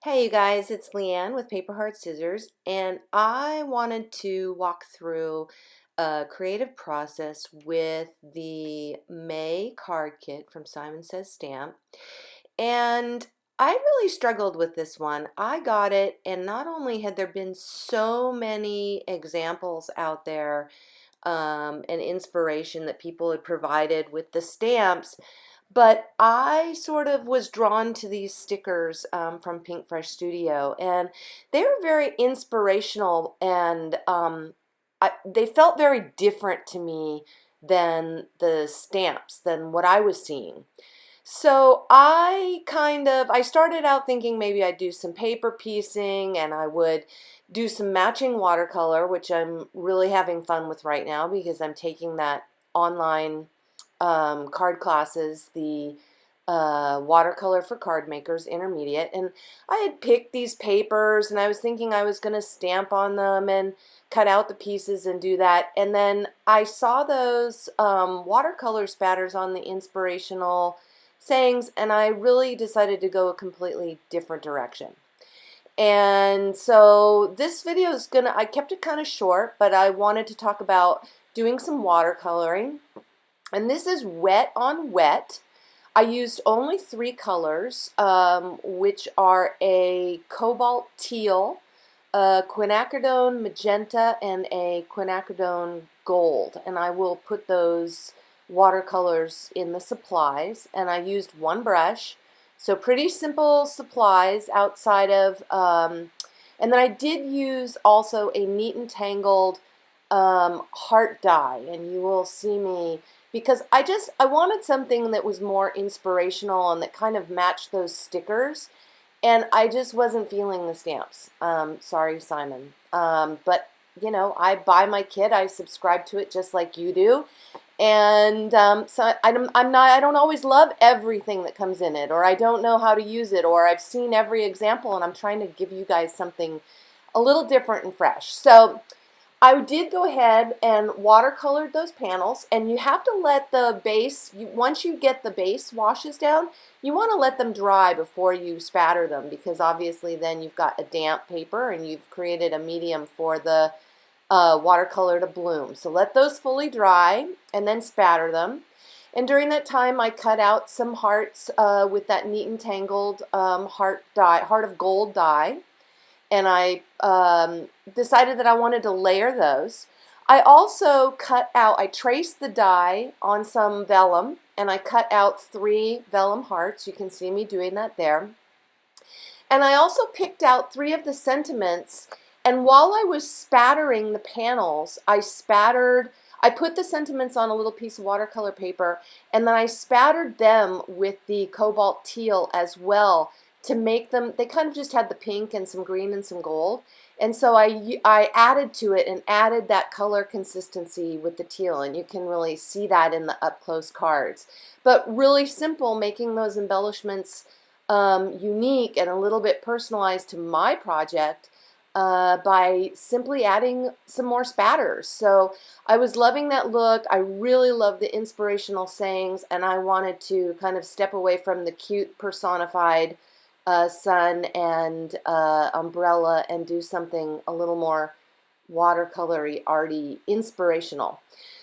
Hey you guys, it's Leanne with Paper Heart Scissors, and I wanted to walk through a creative process with the May card kit from Simon Says Stamp. And I really struggled with this one. I got it, and not only had there been so many examples out there and inspiration that people had provided with the stamps, but I sort of was drawn to these stickers from Pink Fresh Studio, and they were very inspirational, and they felt very different to me than the stamps, than what I was seeing. So I started out thinking maybe I'd do some paper piecing and I would do some matching watercolor, which I'm really having fun with right now because I'm taking that online card classes, the Watercolor for Card Makers Intermediate, and I had picked these papers and I was thinking I was going to stamp on them and cut out the pieces and do that, and then I saw those watercolor spatters on the inspirational sayings, and I really decided to go a completely different direction. And so this video is I kept it kind of short, but I wanted to talk about doing some watercoloring. And this is wet on wet. I used only three colors, which are a cobalt teal, a quinacridone magenta, and a quinacridone gold. And I will put those watercolors in the supplies. And I used one brush. So pretty simple supplies outside of, and then I did use also a neat and tangled heart die. And you will see me, because I wanted something that was more inspirational and that kind of matched those stickers, and I just wasn't feeling the stamps. Sorry, Simon. But you know, I buy my kit, I subscribe to it just like you do, and so I don't always love everything that comes in it, or I don't know how to use it, or I've seen every example, and I'm trying to give you guys something a little different and fresh. So I did go ahead and watercolored those panels, and you have to let the base, once you get the base washes down, you want to let them dry before you spatter them, because obviously then you've got a damp paper and you've created a medium for the watercolor to bloom. So let those fully dry and then spatter them. And during that time I cut out some hearts with that neat and tangled heart of gold die. And I decided that I wanted to layer those. I also I traced the die on some vellum, and I cut out 3 vellum hearts. You can see me doing that there. And I also picked out 3 of the sentiments, and while I was spattering the panels, I put the sentiments on a little piece of watercolor paper, and then I spattered them with the cobalt teal as well, to make them, they kind of just had the pink and some green and some gold. And so I added to it and added that color consistency with the teal, and you can really see that in the up close cards. But really simple, making those embellishments unique and a little bit personalized to my project by simply adding some more spatters. So I was loving that look. I really love the inspirational sayings, and I wanted to kind of step away from the cute personified sun and umbrella and do something a little more watercolory, arty, inspirational.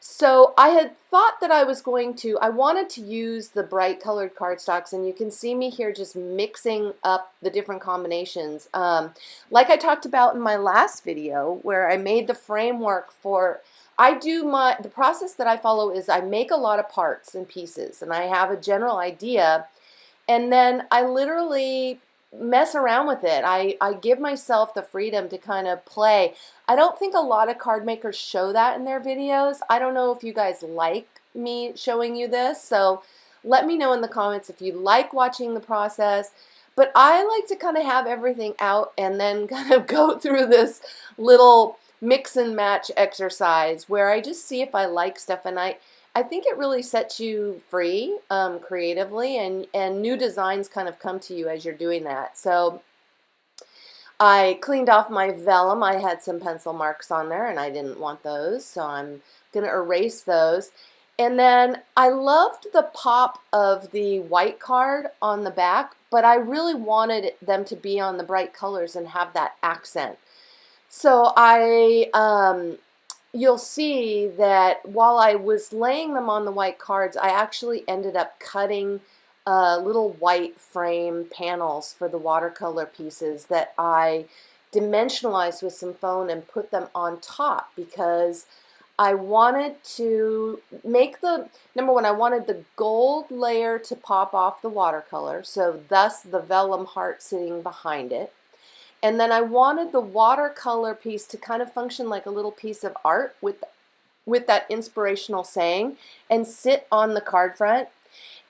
So I had thought that I wanted to use the bright colored cardstocks, and you can see me here just mixing up the different combinations. Like I talked about in my last video where I made the framework for, the process that I follow is I make a lot of parts and pieces, and I have a general idea, and then I literally mess around with it. I give myself the freedom to kind of play. I don't think a lot of card makers show that in their videos. I don't know if you guys like me showing you this, so let me know in the comments if you like watching the process. But I like to kind of have everything out and then kind of go through this little mix and match exercise where I just see if I like stuff, and I think it really sets you free creatively, and new designs kind of come to you as you're doing that. So I cleaned off my vellum. I had some pencil marks on there and I didn't want those, so I'm going to erase those. And then I loved the pop of the white card on the back, but I really wanted them to be on the bright colors and have that accent. So you'll see that while I was laying them on the white cards, I actually ended up cutting little white frame panels for the watercolor pieces that I dimensionalized with some foam and put them on top, because I wanted to make number one, I wanted the gold layer to pop off the watercolor, so thus the vellum heart sitting behind it. And then I wanted the watercolor piece to kind of function like a little piece of art with that inspirational saying and sit on the card front.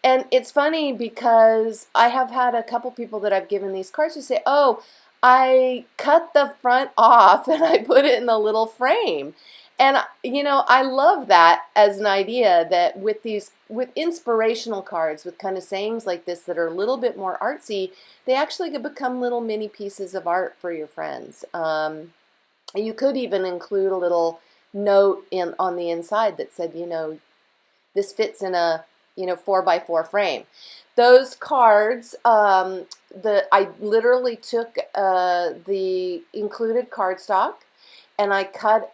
And it's funny because I have had a couple people that I've given these cards to say, oh, I cut the front off and I put it in a little frame. And I love that as an idea, that with inspirational cards, with kind of sayings like this that are a little bit more artsy, they actually could become little mini pieces of art for your friends. You could even include a little note on the inside that said, this fits in a 4x4 frame. Those cards, I literally took the included cardstock and I cut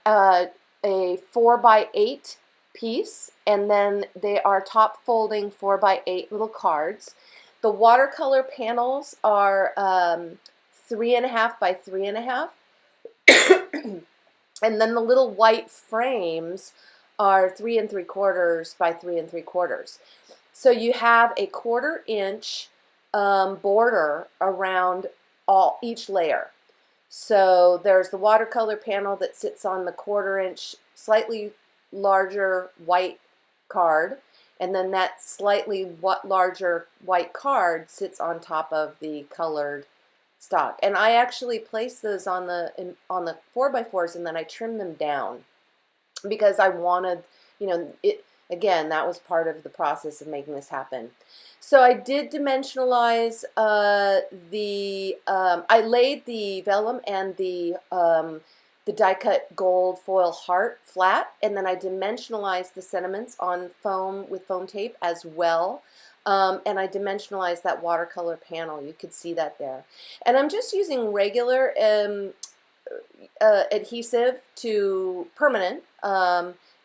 a 4x8 piece, and then they are top folding 4x8 little cards. The watercolor panels are 3.5 by 3.5, and then the little white frames are 3 3/4 by 3 3/4. So you have a 1/4 inch border around each layer. So there's the watercolor panel that sits on the 1/4 inch, slightly larger white card, and then that slightly larger white card sits on top of the colored stock. And I actually place those on the 4x4s, and then I trim them down because I wanted, it again, that was part of the process of making this happen. So I did dimensionalize I laid the vellum and the die cut gold foil heart flat, and then I dimensionalized the sentiments on foam with foam tape as well. And I dimensionalized that watercolor panel. You could see that there. And I'm just using regular adhesive permanent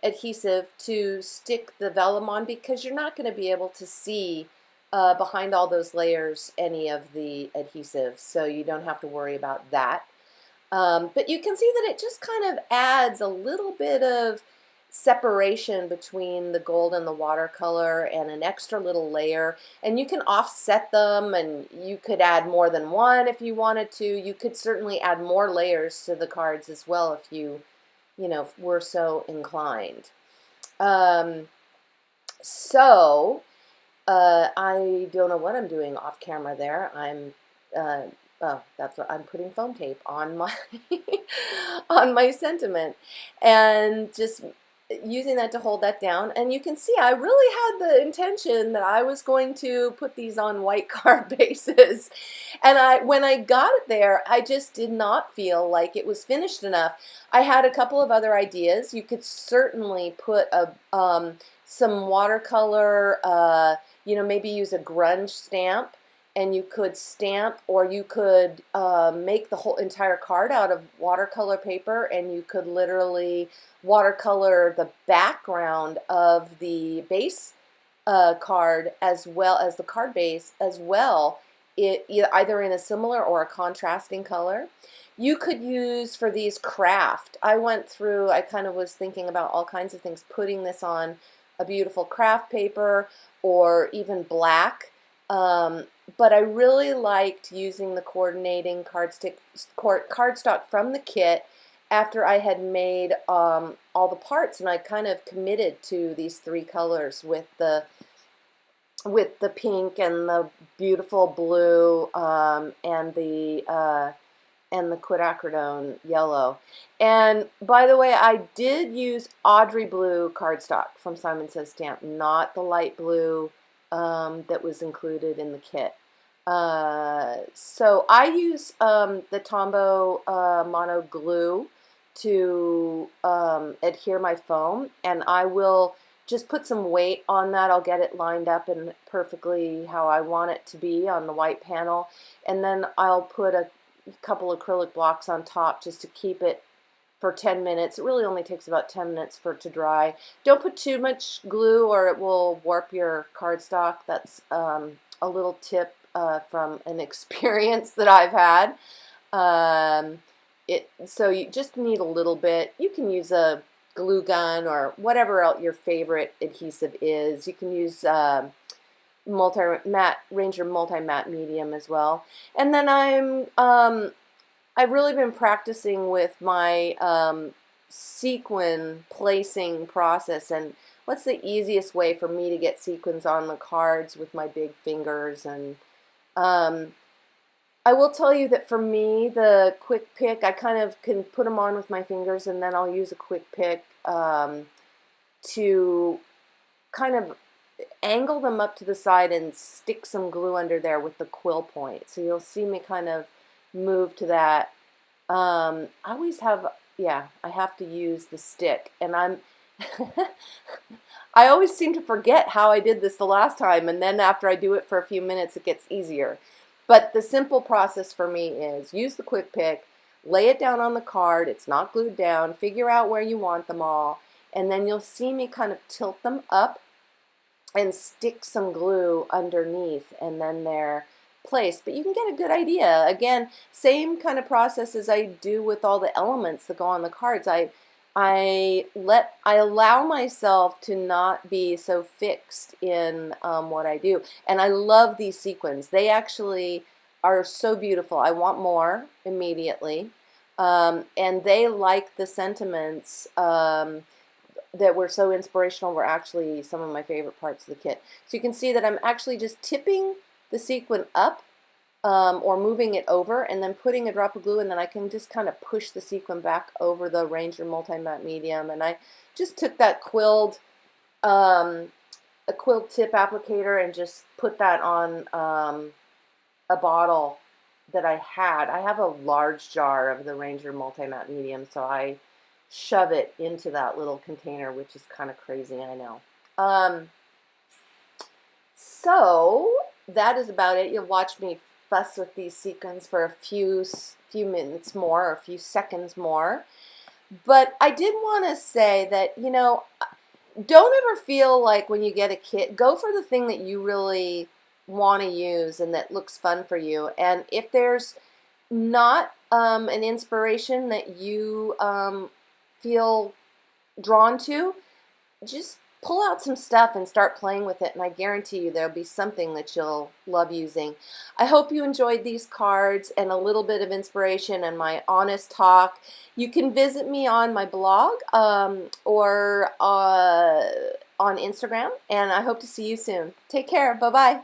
adhesive to stick the vellum on, because you're not going to be able to see behind all those layers any of the adhesive, so you don't have to worry about that. But you can see that it just kind of adds a little bit of separation between the gold and the watercolor, and an extra little layer. And you can offset them, and you could add more than one if you wanted to. You could certainly add more layers to the cards as well if you were so inclined. I don't know what I'm doing off camera there. That's what I'm putting foam tape on my on my sentiment, and just using that to hold that down. And you can see I really had the intention that I was going to put these on white card bases, and when I got it there, I just did not feel like it was finished enough. I had a couple of other ideas. You could certainly put some watercolor, maybe use a grunge stamp, and you could stamp, or you could make the whole entire card out of watercolor paper, and you could literally watercolor the background of the base card as well as the card base as well, either in a similar or a contrasting color. You could use for these craft. I kind of was thinking about all kinds of things, putting this on a beautiful craft paper or even black. But I really liked using the coordinating cardstock from the kit after I had made all the parts, and I kind of committed to these 3 colors with the pink and the beautiful blue and the quinacridone yellow. And by the way, I did use Audrey blue cardstock from Simon Says Stamp, not the light blue that was included in the kit. So I use the Tombow mono glue to adhere my foam, and I will just put some weight on that. I'll get it lined up and perfectly how I want it to be on the white panel. And then I'll put a couple acrylic blocks on top just to keep it for 10 minutes. It really only takes about 10 minutes for it to dry. Don't put too much glue or it will warp your cardstock. That's a little tip from an experience that I've had. So you just need a little bit. You can use a glue gun or whatever else your favorite adhesive is. You can use Ranger multi-matte medium as well. And then I've really been practicing with my sequin placing process, and what's the easiest way for me to get sequins on the cards with my big fingers. And I will tell you that for me, the quick pick, I kind of can put them on with my fingers, and then I'll use a quick pick to kind of angle them up to the side and stick some glue under there with the quill point. So you'll see me kind of move to that. I always have, yeah, I have to use the stick, and I always seem to forget how I did this the last time, and then after I do it for a few minutes, it gets easier. But the simple process for me is use the quick pick, lay it down on the card, it's not glued down, figure out where you want them all, and then you'll see me kind of tilt them up and stick some glue underneath, and then they're placed. But you can get a good idea. Again, same kind of process as I do with all the elements that go on the cards. I allow myself to not be so fixed in what I do. And I love these sequins. They actually are so beautiful. I want more immediately. And they like the sentiments that were so inspirational were actually some of my favorite parts of the kit. So you can see that I'm actually just tipping the sequin up or moving it over and then putting a drop of glue, and then I can just kind of push the sequin back over the Ranger multi-matte medium. And I just took that quilled a quilt tip applicator and just put that on a bottle that I had. I have a large jar of the Ranger multi-matte medium, so I shove it into that little container, which is kind of crazy, I know. So that is about it. You'll watch me fuss with these sequins for a few minutes more, or a few seconds more. But I did want to say that, you know, don't ever feel like when you get a kit, go for the thing that you really want to use and that looks fun for you. And if there's not an inspiration that you feel drawn to, just pull out some stuff and start playing with it, and I guarantee you there'll be something that you'll love using. I hope you enjoyed these cards and a little bit of inspiration and my honest talk. You can visit me on my blog or on Instagram, and I hope to see you soon. Take care. Bye-bye.